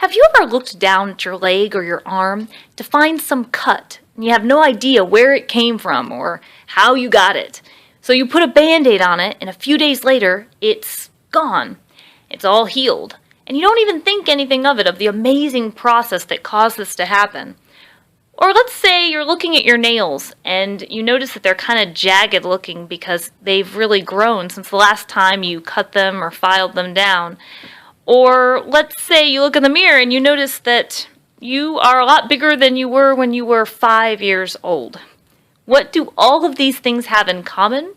Have you ever looked down at your leg or your arm to find some cut and you have no idea where it came from or how you got it? So you put a Band-Aid on it and a few days later it's gone. It's all healed. And you don't even think anything of it, of the amazing process that caused this to happen. Or let's say you're looking at your nails and you notice that they're kind of jagged looking because they've really grown since the last time you cut them or filed them down. Or let's say you look in the mirror and you notice that you are a lot bigger than you were when you were 5 years old. What do all of these things have in common?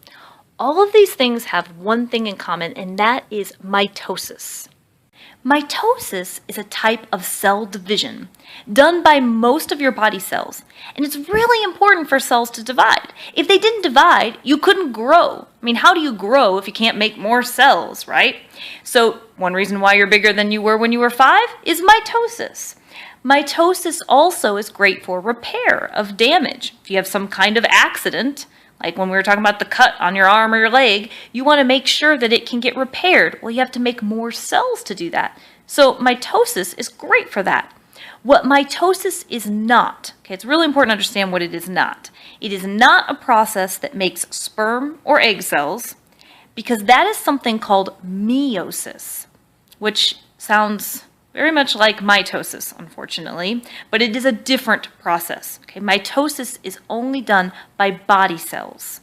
All of these things have one thing in common, and that is mitosis. Mitosis is a type of cell division done by most of your body cells, and it's really important for cells to divide. If they didn't divide, you couldn't grow. I mean, how do you grow if you can't make more cells, right? So one reason why you're bigger than you were when you were 5 is mitosis. Mitosis also is great for repair of damage. If you have some kind of accident, like when we were talking about the cut on your arm or your leg, you want to make sure that it can get repaired. Well, you have to make more cells to do that. So mitosis is great for that. What mitosis is not, okay, it's really important to understand what it is not. It is not a process that makes sperm or egg cells, because that is something called meiosis, which sounds very much like mitosis, unfortunately, but it is a different process. Okay? Mitosis is only done by body cells.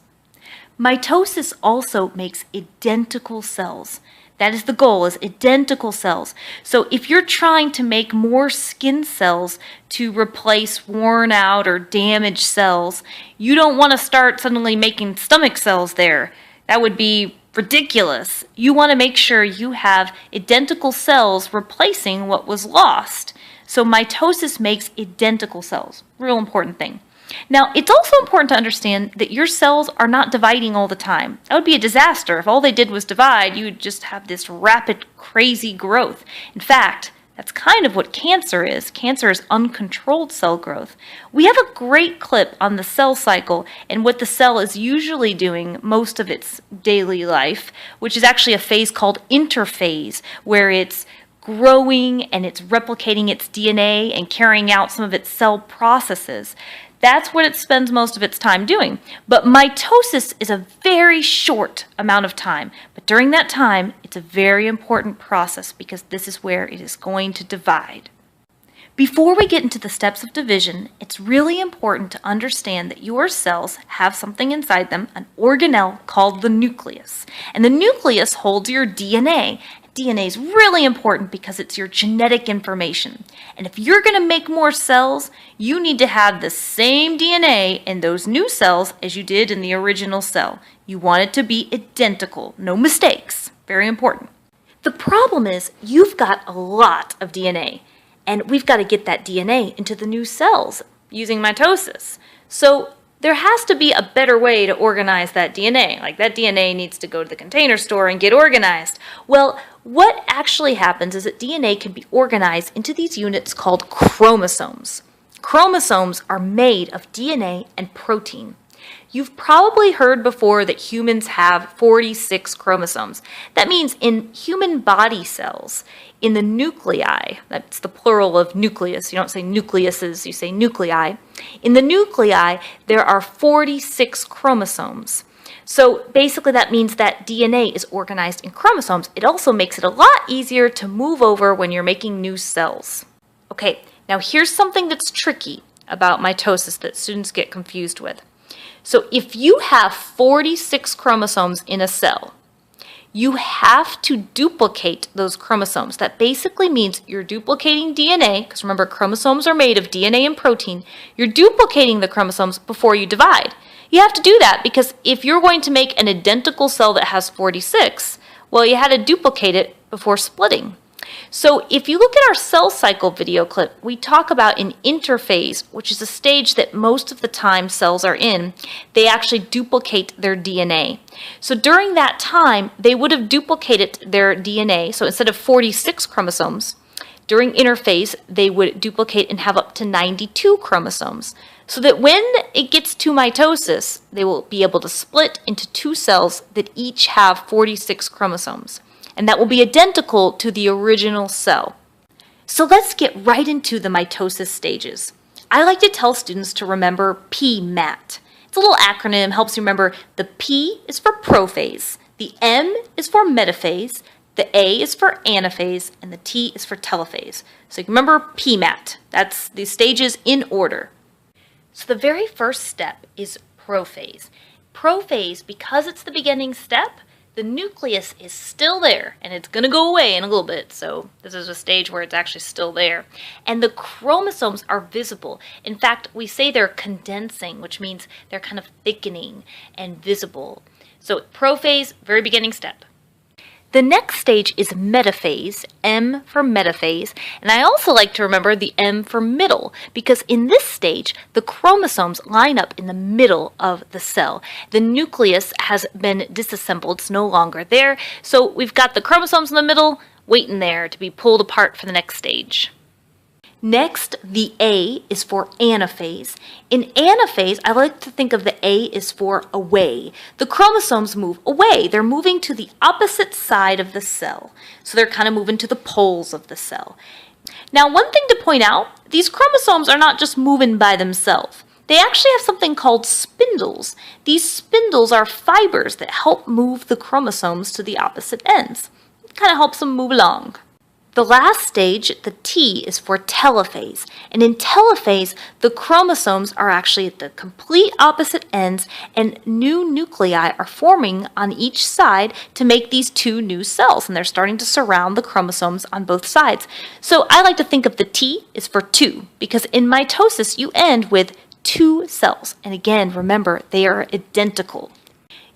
Mitosis also makes identical cells. That is the goal, is identical cells. So if you're trying to make more skin cells to replace worn out or damaged cells, you don't want to start suddenly making stomach cells there. That would be ridiculous. You want to make sure you have identical cells replacing what was lost. So mitosis makes identical cells. Real important thing. Now, it's also important to understand that your cells are not dividing all the time. That would be a disaster. If all they did was divide, you would just have this rapid, crazy growth. In fact, that's kind of what cancer is. Cancer is uncontrolled cell growth. We have a great clip on the cell cycle and what the cell is usually doing most of its daily life, which is actually a phase called interphase, where it's growing and it's replicating its DNA and carrying out some of its cell processes. That's what it spends most of its time doing. But mitosis is a very short amount of time. But during that time, it's a very important process because this is where it is going to divide. Before we get into the steps of division, it's really important to understand that your cells have something inside them, an organelle called the nucleus. And the nucleus holds your DNA. DNA is really important because it's your genetic information. And if you're going to make more cells, you need to have the same DNA in those new cells as you did in the original cell. You want it to be identical, no mistakes. Very important. The problem is you've got a lot of DNA, and we've got to get that DNA into the new cells using mitosis. So there has to be a better way to organize that DNA. Like that DNA needs to go to the container store and get organized. Well, what actually happens is that DNA can be organized into these units called chromosomes. Chromosomes are made of DNA and protein. You've probably heard before that humans have 46 chromosomes. That means in human body cells, in the nuclei, that's the plural of nucleus, you don't say nucleuses, you say nuclei. In the nuclei, there are 46 chromosomes. So basically that means that DNA is organized in chromosomes. It also makes it a lot easier to move over when you're making new cells. Okay, now here's something that's tricky about mitosis that students get confused with. So if you have 46 chromosomes in a cell, you have to duplicate those chromosomes. That basically means you're duplicating DNA, because remember chromosomes are made of DNA and protein. You're duplicating the chromosomes before you divide. You have to do that because if you're going to make an identical cell that has 46, well, you had to duplicate it before splitting. So if you look at our cell cycle video clip, we talk about an interphase, which is a stage that most of the time cells are in. They actually duplicate their DNA. So during that time, they would have duplicated their DNA. So instead of 46 chromosomes, during interphase, they would duplicate and have up to 92 chromosomes. So that when it gets to mitosis, they will be able to split into two cells that each have 46 chromosomes. And that will be identical to the original cell. So let's get right into the mitosis stages. I like to tell students to remember PMAT. It's a little acronym, helps you remember the P is for prophase, the M is for metaphase, the A is for anaphase, and the T is for telophase. So you can remember PMAT. That's the stages in order. So the very first step is prophase. Prophase, because it's the beginning step, the nucleus is still there, and it's going to go away in a little bit, so this is a stage where it's actually still there. And the chromosomes are visible. In fact, we say they're condensing, which means they're kind of thickening and visible. So prophase, very beginning step. The next stage is metaphase, M for metaphase, and I also like to remember the M for middle, because in this stage, the chromosomes line up in the middle of the cell. The nucleus has been disassembled, it's no longer there, so we've got the chromosomes in the middle, waiting there to be pulled apart for the next stage. Next, the A is for anaphase. In anaphase, I like to think of the A is for away. The chromosomes move away. They're moving to the opposite side of the cell. So they're kind of moving to the poles of the cell. Now, one thing to point out, these chromosomes are not just moving by themselves. They actually have something called spindles. These spindles are fibers that help move the chromosomes to the opposite ends. It kind of helps them move along. The last stage, the T, is for telophase. And in telophase, the chromosomes are actually at the complete opposite ends and new nuclei are forming on each side to make these two new cells. And they're starting to surround the chromosomes on both sides. So I like to think of the T is for 2 because in mitosis, you end with 2 cells. And again, remember, they are identical.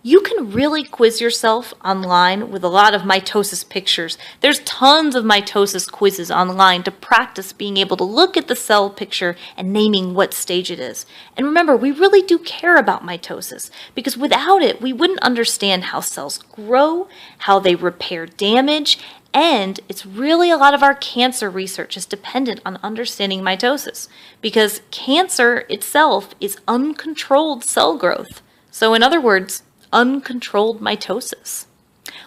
You can really quiz yourself online with a lot of mitosis pictures. There's tons of mitosis quizzes online to practice being able to look at the cell picture and naming what stage it is. And remember, we really do care about mitosis because without it, we wouldn't understand how cells grow, how they repair damage, and it's really a lot of our cancer research is dependent on understanding mitosis because cancer itself is uncontrolled cell growth. So in other words, uncontrolled mitosis.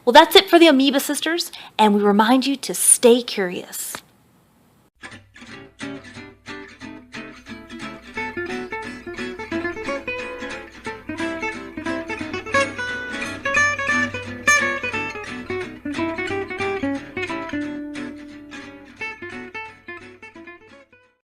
Well, that's it for the Amoeba Sisters, and we remind you to stay curious.